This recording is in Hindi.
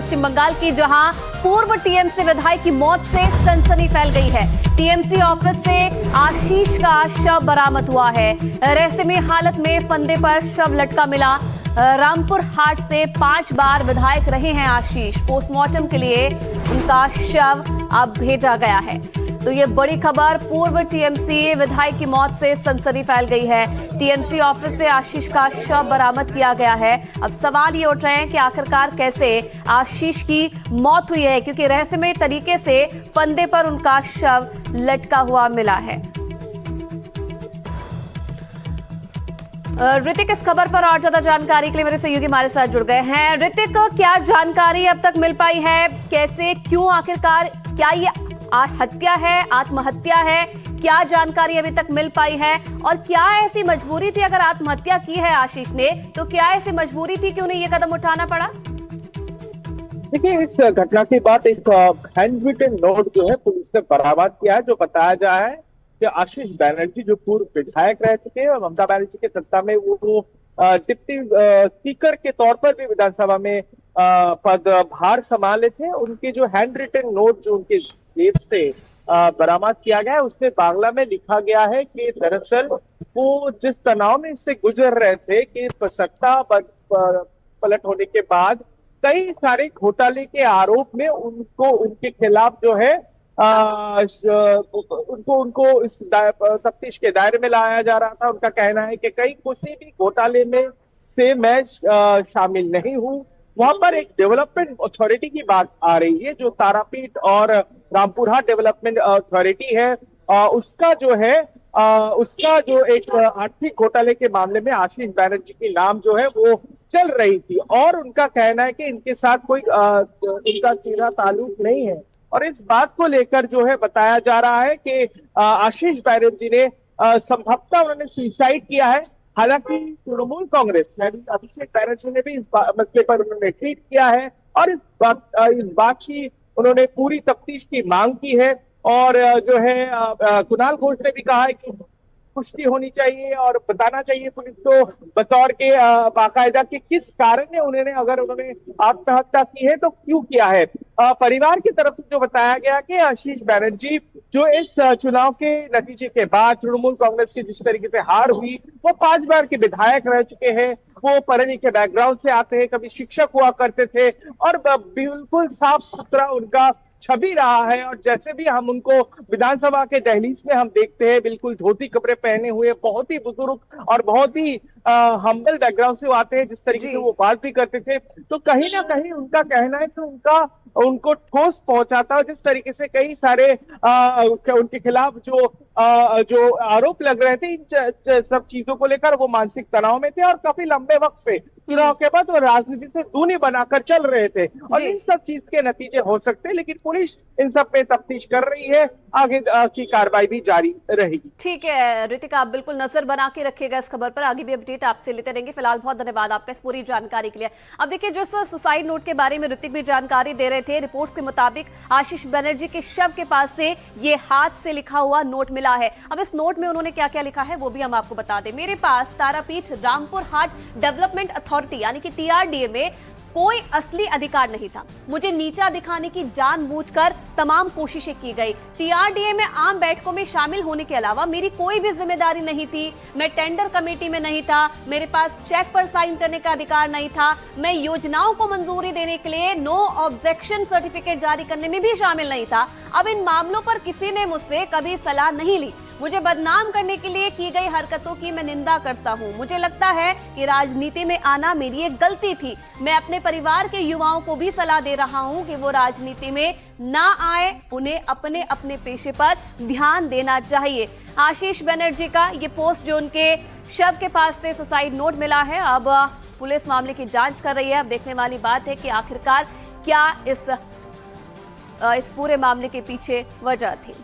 पश्चिम बंगाल की, जहां पूर्व टीएमसी विधायक की मौत से सनसनी फैल गई है। टीएमसी ऑफिस से आशीष का शव बरामद हुआ है। रहस्यमय हालत में फंदे पर शव लटका मिला। रामपुर हाट से 5 बार विधायक रहे हैं आशीष। पोस्टमार्टम के लिए उनका शव अब भेजा गया है। तो ये बड़ी खबर, पूर्व टीएमसी विधायक की मौत से सनसनी फैल गई है। टीएमसी ऑफिस से आशीष का शव बरामद किया गया है। अब सवाल ये उठ रहे हैं कि आखिरकार कैसे आशीष की मौत हुई है, क्योंकि रहस्यमय तरीके से फंदे पर उनका शव लटका हुआ मिला है। ऋतिक, इस खबर पर और ज्यादा जानकारी के लिए मेरे सहयोगी हमारे साथ जुड़ गए हैं। ऋतिक, क्या जानकारी अब तक मिल पाई है? कैसे, क्यों, आखिरकार क्या ये हत्या है, आत्महत्या है? क्या जानकारी अभी तक मिल पाई है और क्या ऐसी मजबूरी थी? अगर आत्महत्या की है आशीष ने, तो क्या ऐसी मजबूरी थी कि उन्हें ये कदम उठाना पड़ा? देखिए, इस घटना के बाद एक हैंड रिटन नोट जो है पुलिस ने बरामद किया है, जो बताया जा रहा है कि आशीष बनर्जी जो पूर्व विधायक रह चुके हैं और ममता बनर्जी के सत्ता में वो डिप्टी स्पीकर के तौर पर भी विधानसभा में पदभार संभाले थे। उनके जो हैंड रिटन नोट जो उनके जेब से बरामद किया गया है, उसमें बांग्ला में लिखा गया है कि दरअसल वो जिस तनाव में इससे गुजर रहे थे कि सत्ता पलट होने के बाद कई सारे घोटाले के आरोप में उनको उनके खिलाफ जो है उनको इस तफ्तीश के दायरे में लाया जा रहा था। उनका कहना है कि कहीं किसी भी घोटाले में से मैं शामिल नहीं हूं। वहां पर एक डेवलपमेंट अथॉरिटी की बात आ रही है, जो तारापीठ और रामपुरहाट डेवलपमेंट अथॉरिटी है, उसका जो एक आर्थिक घोटाले के मामले में आशीष बनर्जी के नाम जो है वो चल रही थी और उनका कहना है कि इनके साथ कोई इनका सीधा ताल्लुक नहीं है। और इस बात को लेकर जो है बताया जा रहा है कि आशीष बनर्जी ने संभवतः उन्होंने सुसाइड किया है। हालांकि तृणमूल कांग्रेस अभिषेक बनर्जी ने भी इस मसले पर उन्होंने ट्वीट किया है और इस बात की उन्होंने पूरी तफ्तीश की मांग की है। और जो है कुणाल घोष ने भी कहा है कि पुष्टि होनी चाहिए और बताना चाहिए पुलिस को बतौर के बाकायदा के किस कारण ने अगर उन्होंने आत्महत्या की है तो क्यों किया है। परिवार की तरफ से जो बताया गया कि आशीष बनर्जी जो इस चुनाव के नतीजे के बाद तृणमूल कांग्रेस की जिस तरीके से हार हुई, वो 5 बार के विधायक रह चुके हैं। वो परनी के बैकग्राउंड से आते हैं, कभी शिक्षक हुआ करते थे और बिल्कुल साफ सुथरा उनका छवि रहा है। और जैसे भी हम उनको विधानसभा के दहलीज में हम देखते हैं, बिल्कुल धोती कपड़े पहने हुए, बहुत ही बुजुर्ग और बहुत ही हम्बल बैकग्राउंड से आते हैं, जिस तरीके से वो बात भी करते थे, तो कहीं ना कहीं उनका कहना है कि उनको ठोस पहुंचाता है। जिस तरीके से कई सारे उनके खिलाफ जो आरोप लग रहे थे, इन सब चीजों को लेकर वो मानसिक तनाव में थे और काफी लंबे वक्त से चुनाव के बाद वो राजनीति से दूरी बनाकर चल रहे थे और इन सब चीज के नतीजे हो सकते हैं। लेकिन पुलिस इन सब पे तफ्तीश कर रही है, आगे की कार्रवाई भी जारी रहेगी। ठीक है ऋतिक, आप बिल्कुल नजर बना के रखिएगा इस खबर पर, आगे भी अपडेट आपसे लेते रहेंगे। फिलहाल बहुत धन्यवाद आपका इस पूरी जानकारी के लिए। अब देखिए, जिस सुसाइड नोट के बारे में ऋतिक भी जानकारी दे रहे थे, रिपोर्ट्स के मुताबिक आशीष बनर्जी के शव के पास से ये हाथ से लिखा हुआ नोट मिला है। अब इस नोट में उन्होंने क्या क्या लिखा है वो भी हम आपको बता दें। मेरे पास तारापीठ रामपुर हाट डेवलपमेंट अथॉरिटी यानी कि टीआरडीए में कोई असली अधिकार नहीं था। मुझे नीचा दिखाने की जानबूझकर तमाम कोशिशें की गई। टीआरडीए में आम बैठकों में शामिल होने के अलावा मेरी कोई भी जिम्मेदारी नहीं थी। मैं टेंडर कमेटी में नहीं था, मेरे पास चेक पर साइन करने का अधिकार नहीं था, मैं योजनाओं को मंजूरी देने के लिए नो ऑब्जेक्शन सर्टिफिकेट जारी करने में भी शामिल नहीं था। अब इन मामलों पर किसी ने मुझसे कभी सलाह नहीं ली। मुझे बदनाम करने के लिए की गई हरकतों की मैं निंदा करता हूं। मुझे लगता है कि राजनीति में आना मेरी एक गलती थी। मैं अपने परिवार के युवाओं को भी सलाह दे रहा हूं कि वो राजनीति में ना आए, उन्हें अपने अपने पेशे पर ध्यान देना चाहिए। आशीष बनर्जी का ये पोस्ट जो उनके शव के पास से सुसाइड नोट मिला है, अब पुलिस मामले की जांच कर रही है। अब देखने वाली बात है कि आखिरकार क्या इस पूरे मामले के पीछे वजह थी।